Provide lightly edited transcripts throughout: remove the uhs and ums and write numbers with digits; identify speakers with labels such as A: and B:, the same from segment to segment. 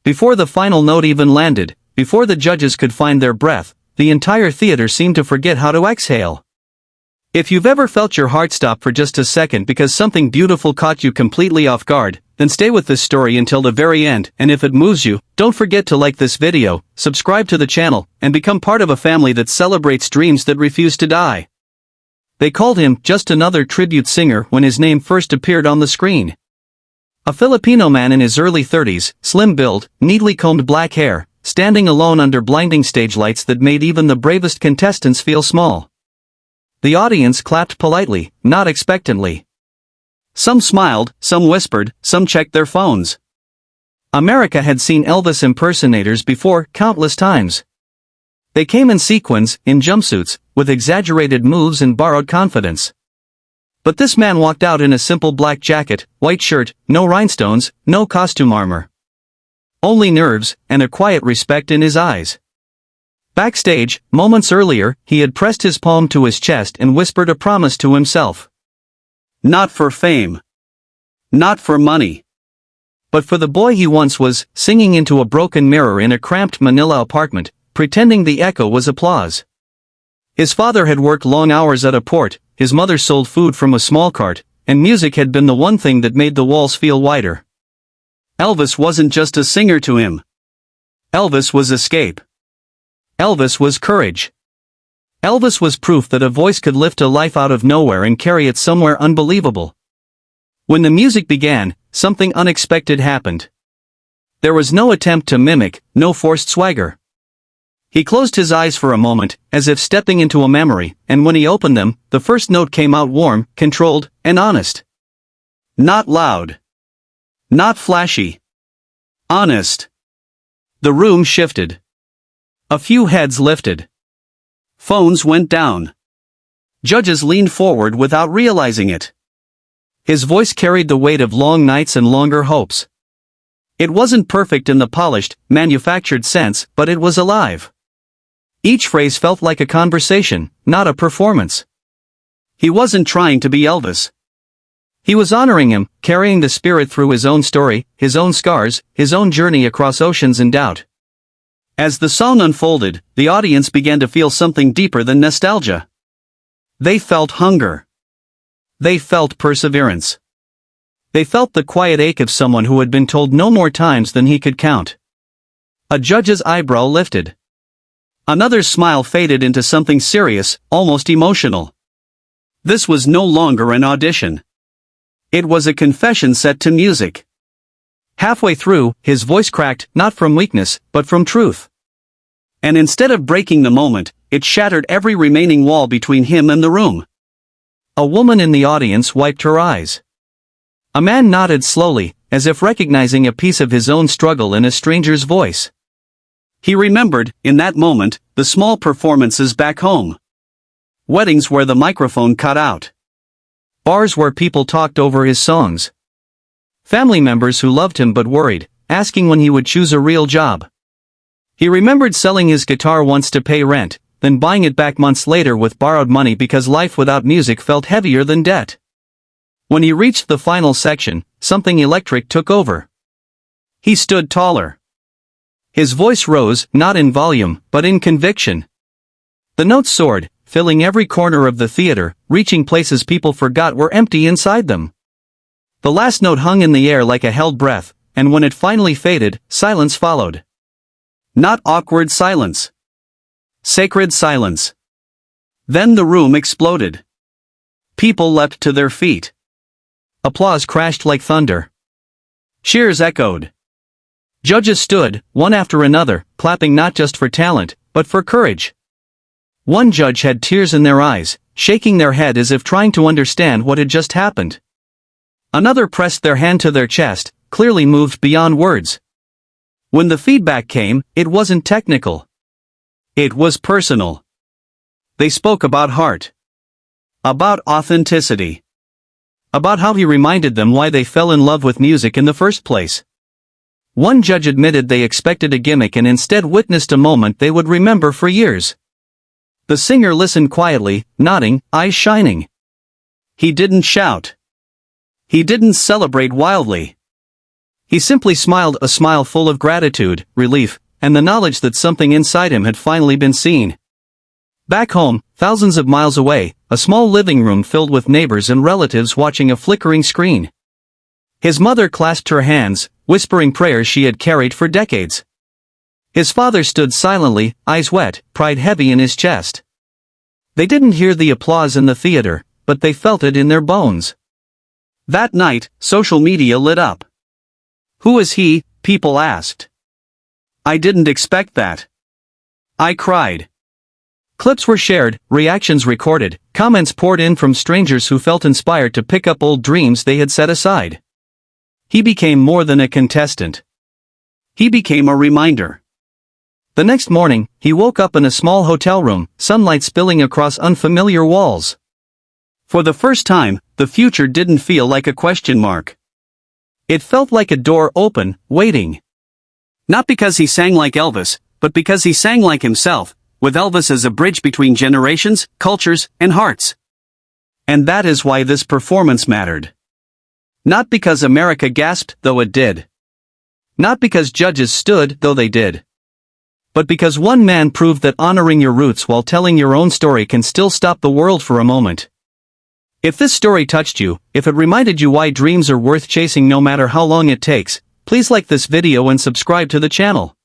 A: Before the final note even landed, before the judges could find their breath, the entire theater seemed to forget how to exhale. If you've ever felt your heart stop for just a second because something beautiful caught you completely off guard, then stay with this story until the very end, and if it moves you, don't forget to like this video, subscribe to the channel, and become part of a family that celebrates dreams that refuse to die. They called him just another tribute singer when his name first appeared on the screen. A Filipino man in his early 30s, slim build, neatly combed black hair, standing alone under blinding stage lights that made even the bravest contestants feel small. The audience clapped politely, not expectantly. Some smiled, some whispered, some checked their phones. America had seen Elvis impersonators before, countless times. They came in sequins, in jumpsuits, with exaggerated moves and borrowed confidence. But this man walked out in a simple black jacket, white shirt, no rhinestones, no costume armor. Only nerves, and a quiet respect in his eyes. Backstage, moments earlier, he had pressed his palm to his chest and whispered a promise to himself. Not for fame. Not for money. But for the boy he once was, singing into a broken mirror in a cramped Manila apartment, pretending the echo was applause. His father had worked long hours at a port, his mother sold food from a small cart, and music had been the one thing that made the walls feel wider. Elvis wasn't just a singer to him. Elvis was escape. Elvis was courage. Elvis was proof that a voice could lift a life out of nowhere and carry it somewhere unbelievable. When the music began, something unexpected happened. There was no attempt to mimic, no forced swagger. He closed his eyes for a moment, as if stepping into a memory, and when he opened them, the first note came out warm, controlled, and honest. Not loud. Not flashy. Honest. The room shifted. A few heads lifted. Phones went down. Judges leaned forward without realizing it. His voice carried the weight of long nights and longer hopes. It wasn't perfect in the polished, manufactured sense, but it was alive. Each phrase felt like a conversation, not a performance. He wasn't trying to be Elvis. He was honoring him, carrying the spirit through his own story, his own scars, his own journey across oceans and doubt. As the song unfolded, the audience began to feel something deeper than nostalgia. They felt hunger. They felt perseverance. They felt the quiet ache of someone who had been told no more times than he could count. A judge's eyebrow lifted. Another's smile faded into something serious, almost emotional. This was no longer an audition. It was a confession set to music. Halfway through, his voice cracked, not from weakness, but from truth. And instead of breaking the moment, it shattered every remaining wall between him and the room. A woman in the audience wiped her eyes. A man nodded slowly, as if recognizing a piece of his own struggle in a stranger's voice. He remembered, in that moment, the small performances back home. Weddings where the microphone cut out. Bars where people talked over his songs. Family members who loved him but worried, asking when he would choose a real job. He remembered selling his guitar once to pay rent, then buying it back months later with borrowed money because life without music felt heavier than debt. When he reached the final section, something electric took over. He stood taller. His voice rose, not in volume, but in conviction. The notes soared, filling every corner of the theater, reaching places people forgot were empty inside them. The last note hung in the air like a held breath, and when it finally faded, silence followed. Not awkward silence. Sacred silence. Then the room exploded. People leapt to their feet. Applause crashed like thunder. Cheers echoed. Judges stood, one after another, clapping not just for talent, but for courage. One judge had tears in their eyes, shaking their head as if trying to understand what had just happened. Another pressed their hand to their chest, clearly moved beyond words. When the feedback came, it wasn't technical. It was personal. They spoke about heart. About authenticity. About how he reminded them why they fell in love with music in the first place. One judge admitted they expected a gimmick and instead witnessed a moment they would remember for years. The singer listened quietly, nodding, eyes shining. He didn't shout. He didn't celebrate wildly. He simply smiled, a smile full of gratitude, relief, and the knowledge that something inside him had finally been seen. Back home, thousands of miles away, a small living room filled with neighbors and relatives watching a flickering screen. His mother clasped her hands, whispering prayers she had carried for decades. His father stood silently, eyes wet, pride heavy in his chest. They didn't hear the applause in the theater, but they felt it in their bones. That night, social media lit up. "Who is he?" people asked. "I didn't expect that. I cried." Clips were shared, reactions recorded, comments poured in from strangers who felt inspired to pick up old dreams they had set aside. He became more than a contestant. He became a reminder. The next morning, he woke up in a small hotel room, sunlight spilling across unfamiliar walls. For the first time, the future didn't feel like a question mark. It felt like a door open, waiting. Not because he sang like Elvis, but because he sang like himself, with Elvis as a bridge between generations, cultures, and hearts. And that is why this performance mattered. Not because America gasped, though it did. Not because judges stood, though they did. But because one man proved that honoring your roots while telling your own story can still stop the world for a moment. If this story touched you, if it reminded you why dreams are worth chasing no matter how long it takes, please like this video and subscribe to the channel.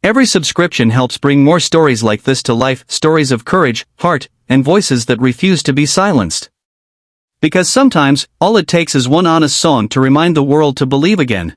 A: Every subscription helps bring more stories like this to life, stories of courage, heart, and voices that refuse to be silenced. Because sometimes, all it takes is one honest song to remind the world to believe again.